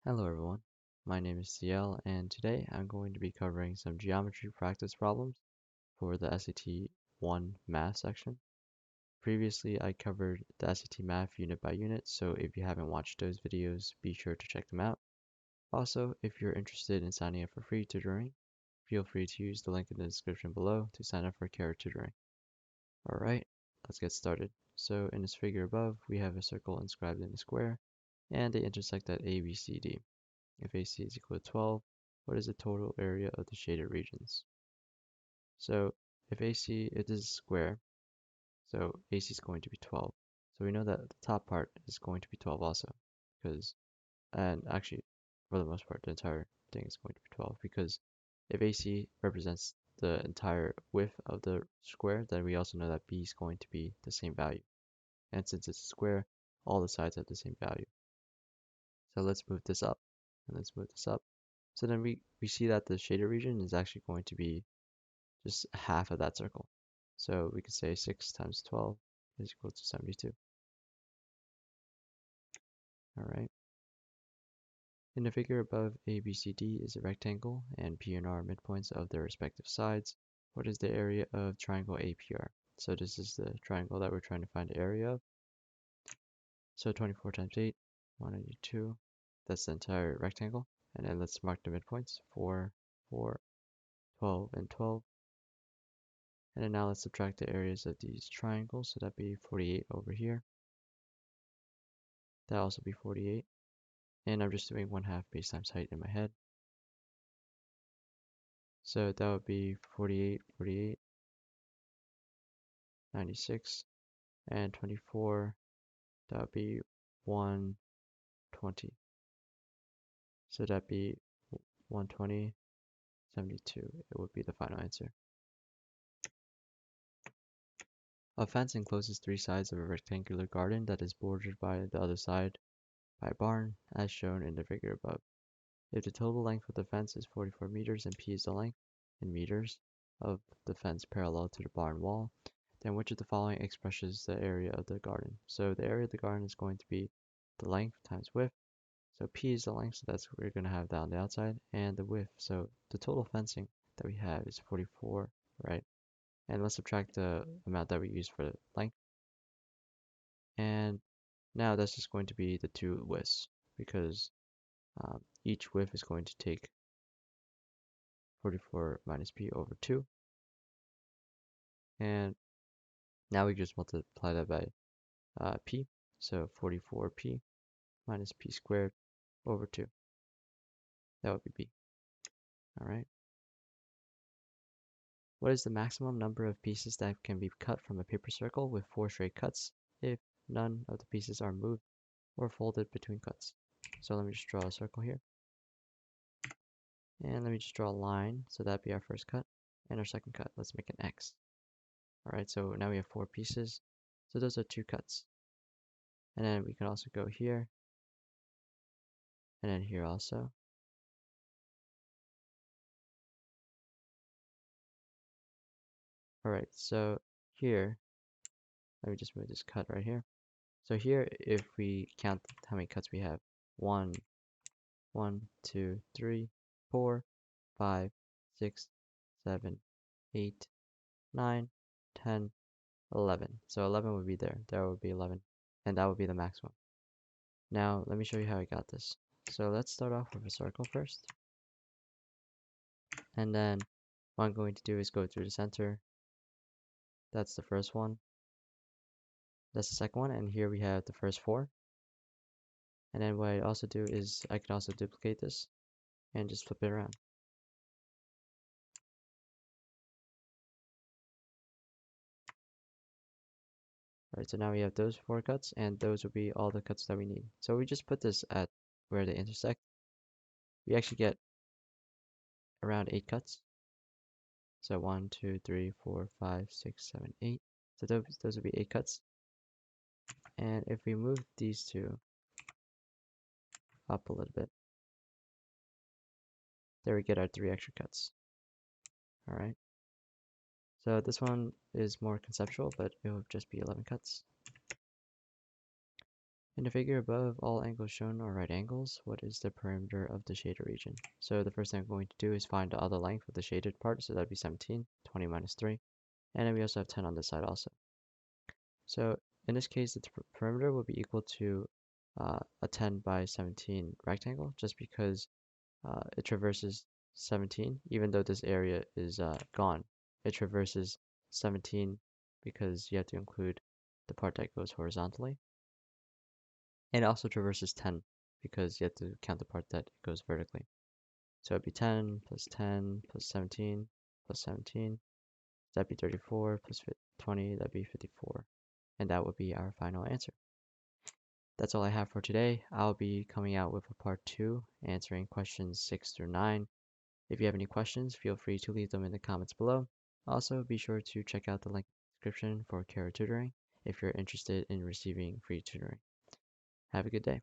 Hello everyone, my name is CL and today I'm going to be covering some geometry practice problems for the SAT 1 math section. Previously I covered the SAT math unit by unit, so if you haven't watched those videos, be sure to check them out. Also, if you're interested in signing up for free tutoring, feel free to use the link in the description below to sign up for carrot tutoring. Alright, let's get started. So in this figure above, we have a circle inscribed in a square, and they intersect at ABCD. If AC is equal to 12, what is the total area of the shaded regions? So if it is square, so AC is going to be 12. So we know that the top part is going to be 12 also, because, and actually, for the most part, the entire thing is going to be 12, because if AC represents the entire width of the square, then we also know that B is going to be the same value. And since it's a square, all the sides have the same value. So let's move this up, and let's move this up. So then we see that the shaded region is actually going to be just half of that circle. So we could say 6 times 12 is equal to 72. All right. In the figure above, ABCD is a rectangle and P and R are midpoints of their respective sides. What is the area of triangle APR? So this is the triangle that we're trying to find the area of. So 24 times 8, 192. That's the entire rectangle. And then let's mark the midpoints, 4, 4, 12, and 12. And then now let's subtract the areas of these triangles. So that'd be 48 over here. That'll also be 48. And I'm just doing 1/2 base times height in my head. So that would be 48, 48, 96, and 24. That would be 120. So that'd be 120, 72. It would be the final answer. A fence encloses three sides of a rectangular garden that is bordered by the other side by a barn, as shown in the figure above. If the total length of the fence is 44 meters and P is the length in meters of the fence parallel to the barn wall, then which of the following expresses the area of the garden? So the area of the garden is going to be the length times width. So P is the length, so that's what we're going to have that on the outside, and the width. So the total fencing that we have is 44, right? And let's subtract the amount that we use for the length. And now that's just going to be the two widths, because each width is going to take 44 minus P over 2. And now we just multiply that by P. So 44P minus P squared over 2. That would be B. All right. What is the maximum number of pieces that can be cut from a paper circle with 4 straight cuts if none of the pieces are moved or folded between cuts? So let me just draw a circle here. And let me just draw a line. So that'd be our first cut. And our second cut, let's make an X. All right, so now we have 4 pieces. So those are 2 cuts. And then we can also go here. And then here also. All right, so here, let me just move this cut right here. So here, if we count how many cuts we have, 1, 1, 2, 3, 4, 5, 6, 7, 8, 9, 10, 11. So 11 would be there. There would be 11. And that would be the maximum. Now, let me show you how I got this. So let's start off with a circle first. And then what I'm going to do is go through the center. That's the first one. That's the second one. And here we have the first 4. And then what I also do is I can also duplicate this and just flip it around. Alright, so now we have those 4 cuts, and those will be all the cuts that we need. So we just put this at where they intersect. We actually get around 8 cuts. So 1, 2, 3, 4, 5, 6, 7, 8. So those will be 8 cuts. And if we move these two up a little bit, there we get our 3 extra cuts. Alright. So this one is more conceptual, but it will just be 11 cuts. In the figure above, all angles shown are right angles. What is the perimeter of the shaded region? So the first thing I'm going to do is find the other length of the shaded part, so that'd be 17, 20 minus 3. And then we also have 10 on this side also. So in this case, the perimeter will be equal to a 10 by 17 rectangle, just because it traverses 17, even though this area is gone. It traverses 17 because you have to include the part that goes horizontally. And it also traverses 10 because you have to count the part that goes vertically. So it'd be 10 plus 10 plus 17 plus 17. That'd be 34 plus 20, that'd be 54. And that would be our final answer. That's all I have for today. I'll be coming out with a part 2, answering questions 6 through 9. If you have any questions, feel free to leave them in the comments below. Also, be sure to check out the link in the description for Kara Tutoring if you're interested in receiving free tutoring. Have a good day.